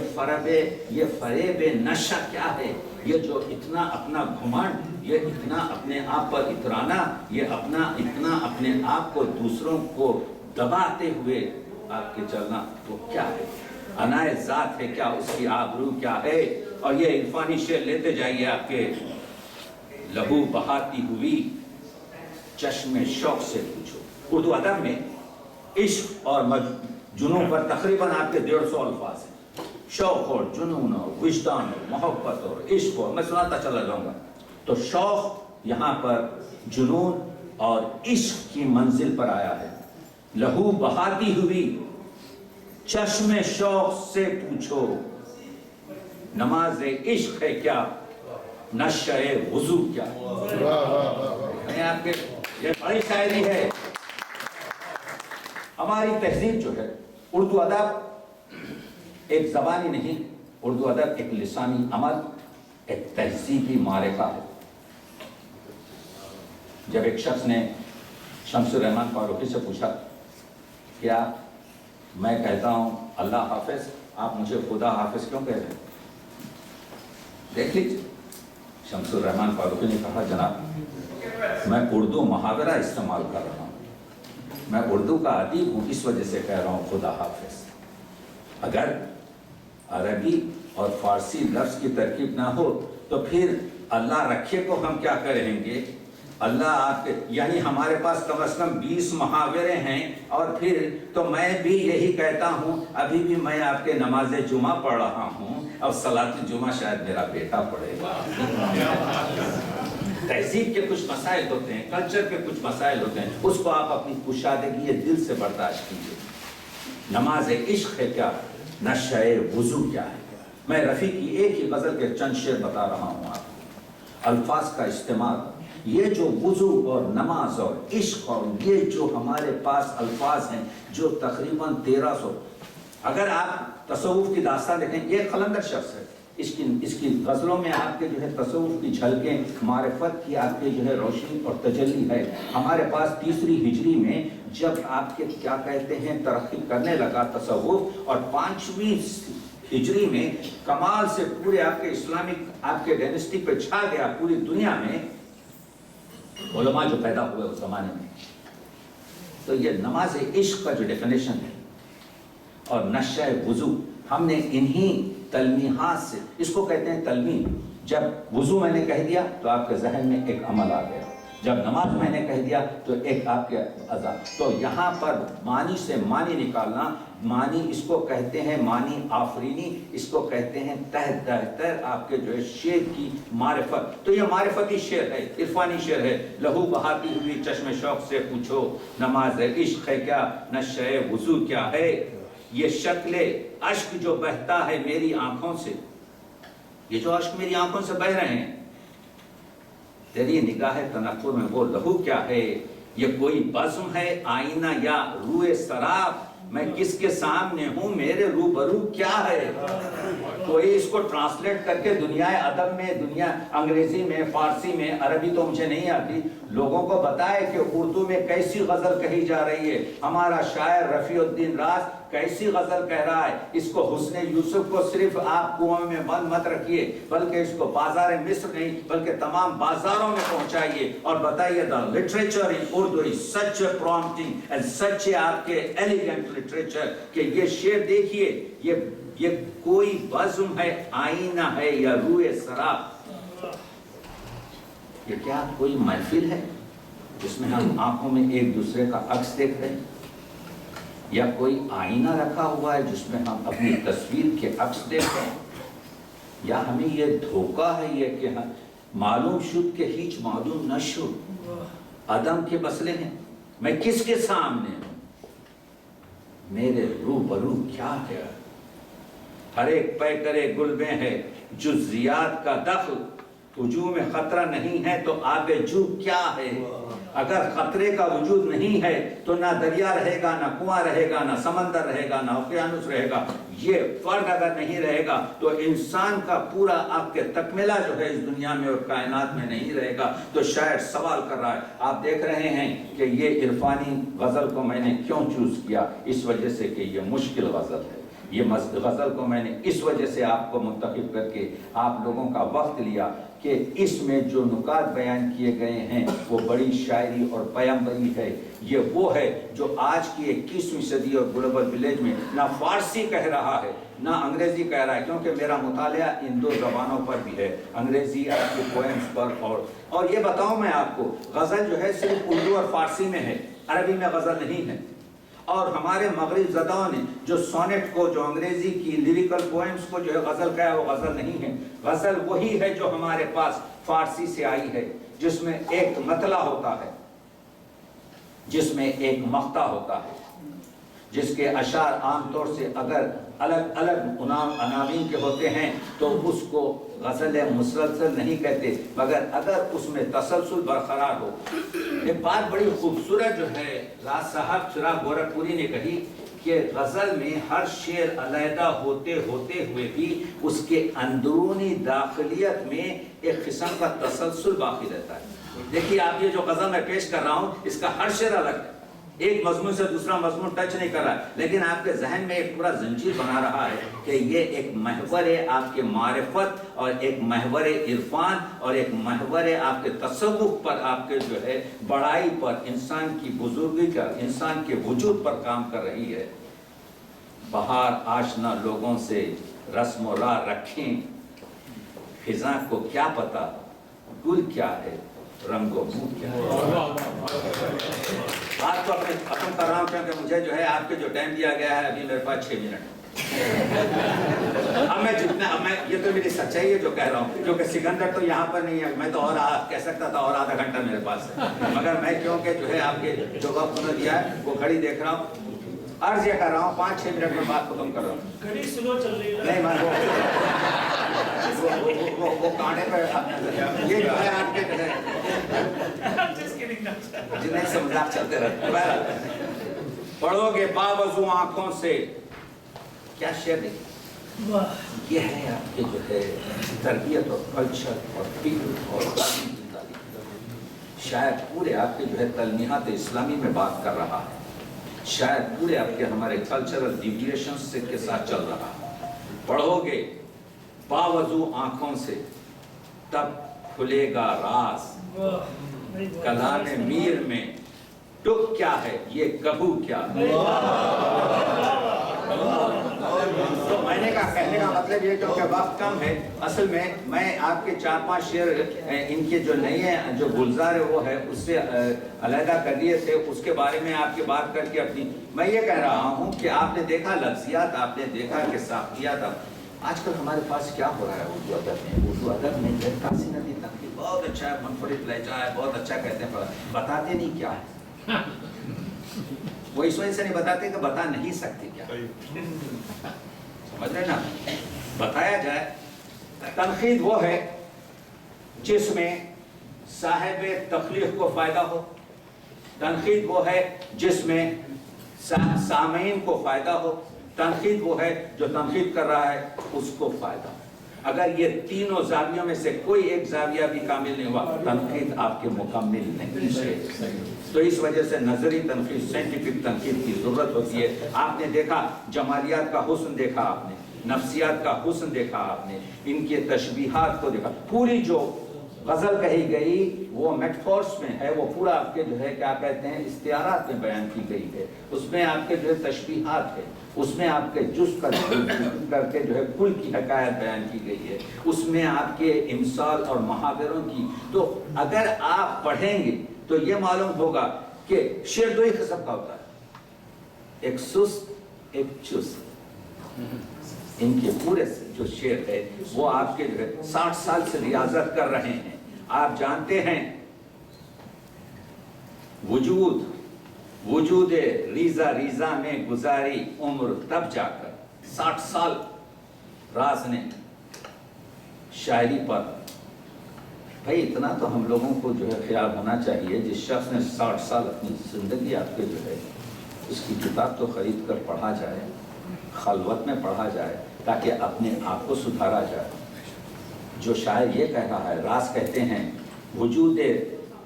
فریب نشہ کیا ہے. یہ جو اتنا اپنا گھمنڈ، یہ اتنا اپنے آپ پر اترانا، یہ اتنا اپنے آپ کو دوسروں کو دباتے ہوئے آپ کے چلنا، وہ کیا ہے. انائے ذات ہے کیا اس کی آبرو کیا ہے. اور یہ عرفانی شعر لیتے جائیے آپ کے. لہو بہاتی ہوئی چشم شوق سے پوچھو. اردو ادب میں عشق اور جنون پر تقریباً آپ کے 150 الفاظ ہیں. شوق اور جنون اور وجدان اور محبت اور عشق اور میں سناتا چلا جاؤں گا. تو شوق یہاں پر جنون اور عشق کی منزل پر آیا ہے. لہو بہاتی ہوئی چشم شوق سے پوچھو، نماز عشق ہے کیا نشہ وضو کیا. آپ کے یہ بڑی شاعری ہے. ہماری تہذیب جو ہے، اردو ادب ایک زبانی نہیں، اردو ادب ایک لسانی عمل، ایک تہذیبی معرکہ ہے. جب ایک شخص نے شمس الرحمن فاروقی سے پوچھا کیا میں کہتا ہوں اللہ حافظ، آپ مجھے خدا حافظ کیوں کہہ رہے ہیں؟ دیکھ لیجیے شمس الرحمن فاروقی نے کہا جناب میں اردو محاورہ استعمال کر رہا ہوں، میں اردو کا ادیب ہوں، اس وجہ سے کہہ رہا ہوں خدا حافظ. اگر عربی اور فارسی لفظ کی ترکیب نہ ہو تو پھر اللہ رکھے کو ہم کیا کہیں گے. اللہ آپ کے یعنی ہمارے پاس کم از کم 20 محاورے ہیں. اور پھر تو میں بھی یہی کہتا ہوں، ابھی بھی میں آپ کے نماز جمعہ پڑھ رہا ہوں، اب صلاۃ جمعہ شاید میرا بیٹا پڑھے گا. تہذیب کے کچھ مسائل ہوتے ہیں، کلچر کے کچھ مسائل ہوتے ہیں، اس کو آپ اپنی کشادگی دل سے برداشت کیجیے. نماز عشق ہے کیا نشہ وضو کیا ہے. میں رفیع کی ایک ہی غزل کے چند شعر بتا رہا ہوں آپ کو. الفاظ کا استعمال، یہ جو وضو اور نماز اور عشق اور یہ جو ہمارے پاس الفاظ ہیں جو تقریباً 1300، اگر آپ تصوف کی داستان دیکھیں، یہ قلندر شخص ہے، اس کی غزلوں میں آپ کے جو ہے تصوف کی جھلکیں، معرفت کی آپ کے جو ہے روشنی اور تجلی ہے. ہمارے پاس 3 ہجری میں جب آپ کے کیا کہتے ہیں ترقی کرنے لگا تصوف، اور 5ویں ہجری میں کمال سے پورے آپ کے اسلامک آپ کے ڈائنسٹی پہ چھا گیا پوری دنیا میں علماء جو پیدا ہوئے اس زمانے میں. تو یہ نماز عشق کا جو ڈیفینیشن ہے اور نشہ وضو، ہم نے انہی تلمیحات سے، اس کو کہتے ہیں تلمیم. جب وضو میں نے کہہ دیا تو آپ کے ذہن میں ایک عمل آ گیا، جب نماز میں نے کہہ دیا تو ایک آپ کے اذان. تو یہاں پر معنی سے معنی نکالنا، معنی اس کو کہتے ہیں معنی آفرینی، اس کو کہتے ہیں تحت تحت آپ کے جو ہے شعر کی معرفت. تو یہ معرفتی شعر ہے، عرفانی شعر ہے. لہو بہاتی ہوئی چشم شوق سے پوچھو، نماز عشق ہے کیا نشہ وضو کیا ہے. یہ شکل اشک جو بہتا ہے میری آنکھوں سے، یہ جو اشک میری آنکھوں سے بہ رہے ہیں، تیری نگاہ تنقر میں وہ لہو کیا ہے. یہ کوئی بزم ہے آئینہ یا روئے سراب، میں کس کے سامنے ہوں میرے روبرو کیا ہے. کوئی اس کو ٹرانسلیٹ کر کے دنیا ادب میں، دنیا انگریزی میں، فارسی میں، عربی تو مجھے نہیں آتی، لوگوں کو بتائے کہ اردو میں کیسی غزل کہی جا رہی ہے. ہمارا شاعر رفیع الدین راز کیسی غزل کہہ رہا ہے. اس کو حسن یوسف کو صرف آپ کنویں میں بند مت رکھیے، بلکہ اس کو بازار مصر نہیں بلکہ تمام بازاروں میں پہنچائیے اور بتائیے the literature in Urdu is such a prompting and such a آپ کے elegant literature کہ یہ شعر دیکھیے، یہ کوئی بزم ہے, آئینہ ہے یا روئے سراب؟ یہ کیا کوئی محفل ہے جس میں ہم آنکھوں میں ایک دوسرے کا عکس دیکھ رہے ہیں؟ یا کوئی آئینہ رکھا ہوا ہے جس میں ہم اپنی تصویر کے عکس دیکھ رہے ہیں؟ یا ہمیں یہ دھوکہ ہے یہ کہ معلوم شد کہ ہیچ معلوم نہ شد, عدم کے مسئلے ہیں. میں کس کے سامنے ہوں؟ میرے روبرو کیا ہے؟ ہر ایک پیکرے گل میں ہے جزیات کا دخل, وجود میں خطرہ نہیں ہے تو آب جو کیا ہے؟ اگر خطرے کا وجود نہیں ہے تو نہ دریا رہے گا, نہ کنواں رہے گا, نہ سمندر رہے گا, نہ اوقیانوس رہے گا. یہ فرق اگر نہیں رہے گا تو انسان کا پورا آپ کے تکملہ جو ہے اس دنیا میں اور کائنات میں نہیں رہے گا. تو شاعر سوال کر رہا ہے, آپ دیکھ رہے ہیں کہ یہ عرفانی غزل کو میں نے کیوں چوز کیا؟ اس وجہ سے کہ یہ مشکل غزل ہے. یہ غزل کو میں نے اس وجہ سے آپ کو منتخب کر کے آپ لوگوں کا وقت لیا کہ اس میں جو نکات بیان کیے گئے ہیں وہ بڑی شاعری اور پیمبری ہے. یہ وہ ہے جو آج کی 21ویں صدی اور گلوبل ولیج میں نہ فارسی کہہ رہا ہے نہ انگریزی کہہ رہا ہے, کیونکہ میرا مطالعہ ان دو زبانوں پر بھی ہے, انگریزی آپ کے پوئمز پر. اور یہ بتاؤں میں آپ کو, غزل جو ہے صرف اردو اور فارسی میں ہے, عربی میں غزل نہیں ہے. اور ہمارے مغرب زدوں نے جو سونٹ کو, جو انگریزی کی لیریکل پوئمز کو جو ہے غزل کہا, وہ غزل نہیں ہے. غزل وہی ہے جو ہمارے پاس فارسی سے آئی ہے, جس میں ایک مطلع ہوتا ہے, جس میں ایک مقطع ہوتا ہے, جس کے اشعار عام طور سے اگر الگ الگ عناوین کے ہوتے ہیں تو اس کو غزل مسلسل نہیں کہتے, مگر اگر اس میں تسلسل برقرار ہو. ایک بات بڑی خوبصورت جو ہے راز صاحب چراغ گورکھپوری نے کہی کہ غزل میں ہر شعر علیحدہ ہوتے ہوئے بھی اس کے اندرونی داخلیت میں ایک قسم کا تسلسل باقی رہتا ہے. دیکھیے آپ, یہ جو غزل میں پیش کر رہا ہوں اس کا ہر شعر الگ ہے, ایک مضمون سے دوسرا مضمون ٹچ نہیں کر رہا ہے, لیکن آپ کے ذہن میں ایک پورا زنجیر بنا رہا ہے کہ یہ ایک محور ہے آپ کے معرفت, اور ایک محور عرفان, اور ایک محور آپ کے تصوف پر, آپ کے جو ہے بڑائی پر, انسان کی بزرگی کا, انسان کے وجود پر کام کر رہی ہے. بہار آشنا لوگوں سے رسم و راہ رکھیں, خزاں کو کیا پتا گل کیا ہے, رنگ و بو کیا ہے. بات تو اپنے ختم کر رہا ہوں کیونکہ مجھے جو ہے آپ کے جو ٹائم دیا گیا ہے ابھی میرے پاس 6 منٹ. اب میں یہ تو میری سچائی ہے جو کہہ رہا ہوں, کیونکہ سکندر تو یہاں پر نہیں ہے, میں تو اور کہہ سکتا تھا اور آدھا گھنٹہ میرے پاس ہے, مگر میں کیونکہ جو ہے آپ کے جو وقت انہوں نے دیا ہے وہ گھڑی دیکھ رہا ہوں, عرض یہ کر رہا ہوں 5-6 منٹ میں بات ختم کر رہا ہوں. گھڑی سلو چل رہی ہے. نہیں وہ کانے پہ یہ جو ہے آپ کے جنہیں سے مذاق چلتے رہتے. پڑھو گے باوضو آنکھوں سے, کیا شعر ہے یہ, ہے آپ کے جو ہے تربیت اور کلچر اور فکر اور زندگی. شاید پورے آپ کے جو ہے تلمیحات اسلامی میں بات کر رہا ہے, شاید پورے آپ کے ہمارے کلچرل ڈیویشنز سے کے ساتھ چل رہا ہے. پڑھو گے باوضو آنکھوں سے تب کھلے گا راز, کلام میر میں ٹک کیا ہے یہ کہو کیا ہے. تو میں نے کہا کہنے کا مطلب یہ کیونکہ وقت کم ہے, اصل میں آپ کے 4-5 شعر ان کے جو نئے ہیں جو گلزار ہے وہ ہے اس سے علیحدہ کر دیے تھے, اس کے بارے میں آپ کی بات کر کے اپنی میں یہ کہہ رہا ہوں کہ آپ نے دیکھا لفظیات, آپ نے دیکھا کہ ساختیات. آج کل ہمارے پاس کیا ہو رہا ہے اردو ادب میں تحسین ندی تنقید بہت اچھا ہے, منفرد لہجہ ہے, بہت اچھا کہتے ہیں, بتاتے نہیں کیا ہے. وہ اس وجہ سے نہیں بتاتے کہ بتا نہیں سکتے کیا, سمجھ رہے نا. بتایا جائے. تنقید وہ ہے جس میں صاحب تخلیق کو فائدہ ہو, تنقید وہ ہے جس میں سامعین کو فائدہ ہو, تنقید وہ ہے جو تنقید کر رہا ہے اس کو فائدہ. اگر یہ تینوں زاویوں میں سے کوئی ایک زاویہ بھی کامل نہیں ہوا, تنقید آپ کے مکمل نہیں ہے. تو اس وجہ سے نظری تنقید, سائنٹیفک تنقید کی ضرورت ہوتی ہے. آپ نے دیکھا جمالیات کا حسن دیکھا, آپ نے نفسیات کا حسن دیکھا, آپ نے ان کے تشبیہات کو دیکھا, پوری جو غزل کہی گئی وہ میٹفورس میں ہے، وہ پورا آپ کے جو ہے کیا کہتے ہیں استعارات میں بیان کی گئی ہے، اس میں آپ کے جو ہے تشبیہات ہے، اس میں آپ کے جز کا کر کے جو ہے کل کی حکایت بیان کی گئی ہے، اس میں آپ کے امثال اور محاوروں کی. تو اگر آپ پڑھیں گے تو یہ معلوم ہوگا کہ شعر دو ہی قسم کا ہوتا ہے، ایک سست ایک چست. ان کے پورے جو شعر ہے وہ آپ کے جو ہے 60 سال سے ریاضت کر رہے ہیں. آپ جانتے ہیں وجود ریزہ ریزہ میں گزاری عمر تب جا کر. 60 سال راز نے شاعری پر. بھائی اتنا تو ہم لوگوں کو جو ہے خیال ہونا چاہیے، جس شخص نے 60 سال اپنی زندگی آپ کے جو ہے اس کی کتاب تو خرید کر پڑھا جائے، خلوت میں پڑھا جائے تاکہ اپنے آپ کو سدھارا جائے. جو شاعر یہ کہہ رہا ہے، راز کہتے ہیں وجود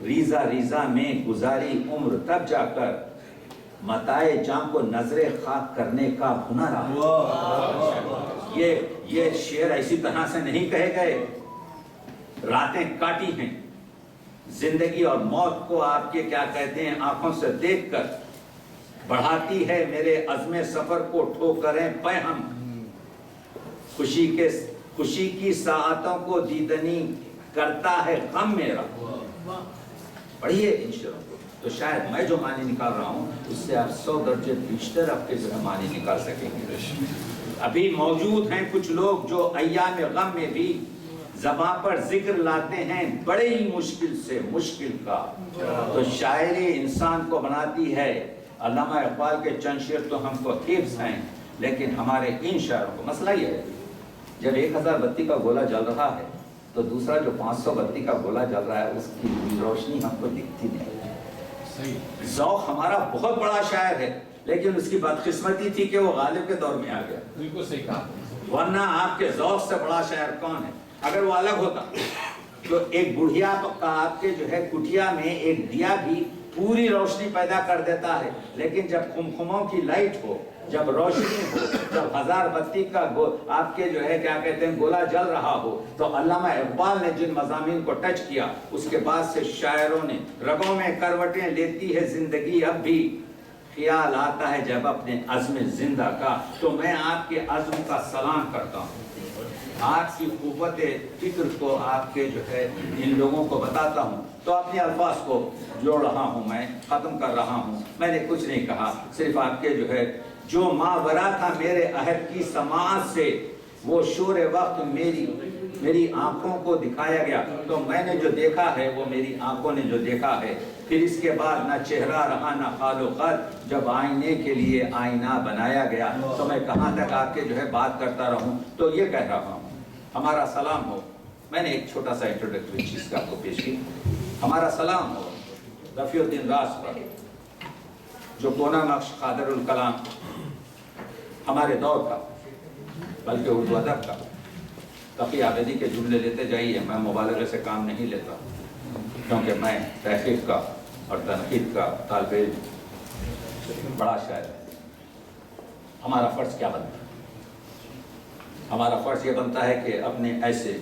ریزہ ریزہ میں گزاری عمر تب جا کر متائے جاں کو نظر خاک کرنے کا ہنر آ. یہ شعر ایسی طرح سے نہیں کہے گئے. راتیں کاٹی ہیں، زندگی اور موت کو آپ کے کیا کہتے ہیں آنکھوں سے دیکھ کر بڑھاتی ہے میرے عزم سفر کو ٹھوکریں پہ ہم. خوشی کی ساعتوں کو دیدنی کرتا ہے غم میرا. پڑھیے ان شعروں کو تو شاید میں جو معنی نکال رہا ہوں اس سے آپ 100 درجے بیشتر آپ کے جو ہے معنی نکال سکیں گے. ابھی موجود ہیں کچھ لوگ جو ایام غم میں بھی زباں پر ذکر لاتے ہیں بڑے ہی مشکل سے مشکل کا. تو شاعری انسان کو بناتی ہے. علامہ اقبال کے چند شعر تو ہم کو حفظ ہیں، لیکن ہمارے ان شاعروں کو مسئلہ یہ ہے جب 1000 بتی کا گولا جل رہا ہے تو دوسرا جو 500 بتی کا گولا جل رہا ہے اس کی روشنی ہم کو دکھتی نہیں. ذوق ہمارا بہت بڑا شاعر ہے، لیکن اس کی بدقسمتی تھی کہ وہ غالب کے دور میں آ گیا. بالکل صحیح کہا. ورنہ آپ کے ذوق سے بڑا شاعر کون ہے؟ اگر وہ الگ ہوتا تو ایک بڑھیا کا آپ کے جو ہے کٹیا میں ایک دیا بھی پوری روشنی پیدا کر دیتا ہے، لیکن جب خمخموں کی لائٹ ہو، جب روشنی ہو، جب 1000 بتی کا آپ کے جو ہے کیا کہتے ہیں گولا جل رہا ہو، تو علامہ اقبال نے جن مضامین کو ٹچ کیا اس کے بعد سے شاعروں نے رگوں میں کروٹیں لیتی ہے زندگی اب بھی. خیال آتا ہے جب اپنے عزم زندہ کا. تو میں آپ کے عزم کا سلام کرتا ہوں، آپ کی قوت فکر کو آپ کے جو ہے ان لوگوں کو بتاتا ہوں. تو اپنے الفاظ کو جوڑ رہا ہوں، میں ختم کر رہا ہوں. میں نے کچھ نہیں کہا، صرف آپ کے جو ہے جو ماورا تھا میرے عہد کی سماعت سے وہ شور وقت میری آنکھوں کو دکھایا گیا. تو میں نے جو دیکھا ہے وہ میری آنکھوں نے جو دیکھا ہے. پھر اس کے بعد نہ چہرہ رہا نہ خال و خط، جب آئینے کے لیے آئینہ بنایا گیا. تو میں کہاں تک آپ کے جو ہے بات کرتا رہوں. تو یہ کہہ رہا ہوں ہمارا سلام ہو. میں نے ایک چھوٹا سا انٹروڈکٹری چیز کا آپ کو پیش کی. ہمارا سلام ہو رفیع الدین راز پر، جو کونا نقش قادر الکلام ہمارے دور کا، بلکہ اردو ادب کا. تقی عابدی کے جملے لیتے جائیے، میں مبالغے سے کام نہیں لیتا، کیونکہ میں تحقیق کا اور تنقید کا طالب علم، بڑا شاعر ہے. ہمارا فرض کیا بنتا ہے؟ ہمارا فرض یہ بنتا ہے کہ اپنے ایسے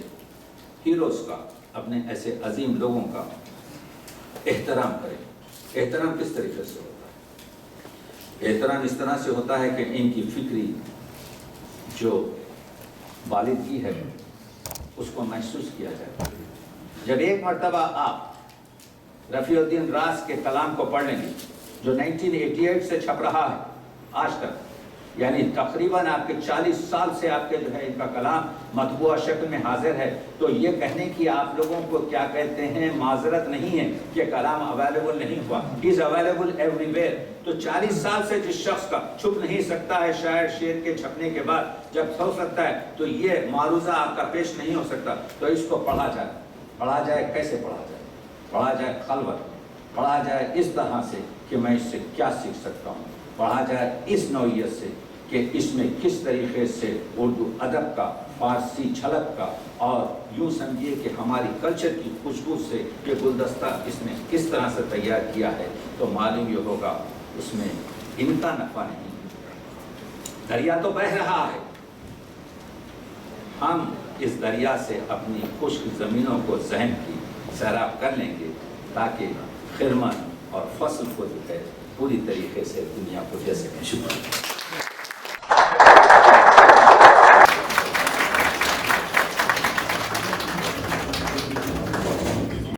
ہیروز کا، اپنے ایسے عظیم لوگوں کا احترام کریں. احترام کس طریقے سے ہوتا ہے؟ احترام اس طرح سے ہوتا ہے کہ ان کی فکری جو والدگی ہے اس کو محسوس کیا جائے. جب ایک مرتبہ آپ رفیع الدین راز کے کلام کو پڑھ لیں گے جو 1988 سے چھپ رہا ہے آج تک، یعنی تقریباً آپ کے 40 سال سے آپ کے جو ہے ان کا کلام مطبوعہ شکل میں حاضر ہے، تو یہ کہنے کی آپ لوگوں کو کیا کہتے ہیں معذرت نہیں ہے کہ کلام اویلیبل نہیں ہوا. Is available every where. تو 40 سال سے جس شخص کا چھپ نہیں سکتا ہے شاعر شعر کے چھپنے کے بعد جب ہو سکتا ہے تو یہ معروضہ آپ کا پیش نہیں ہو سکتا. تو اس کو پڑھا جائے. پڑھا جائے کیسے پڑھا جائے؟ پڑھا جائے خلوت، پڑھا جائے اس طرح سے کہ میں اس سے کیا سیکھ سکتا ہوں. پڑھا جائے اس نوعیت سے کہ اس میں کس طریقے سے اردو ادب کا، فارسی جھلک کا، اور یوں سمجھیے کہ ہماری کلچر کی خوشبو سے یہ گلدستہ اس نے کس طرح سے تیار کیا ہے. تو معلوم یہ ہوگا اس میں ان کا نفع نہیں. دریا تو بہہ رہا ہے، ہم اس دریا سے اپنی خشک زمینوں کو ذہن کی سیراب کر لیں گے تاکہ خرمن اور فصل کو جو ہے پوری طریقے سے دنیا کو دے سکیں. شکریہ.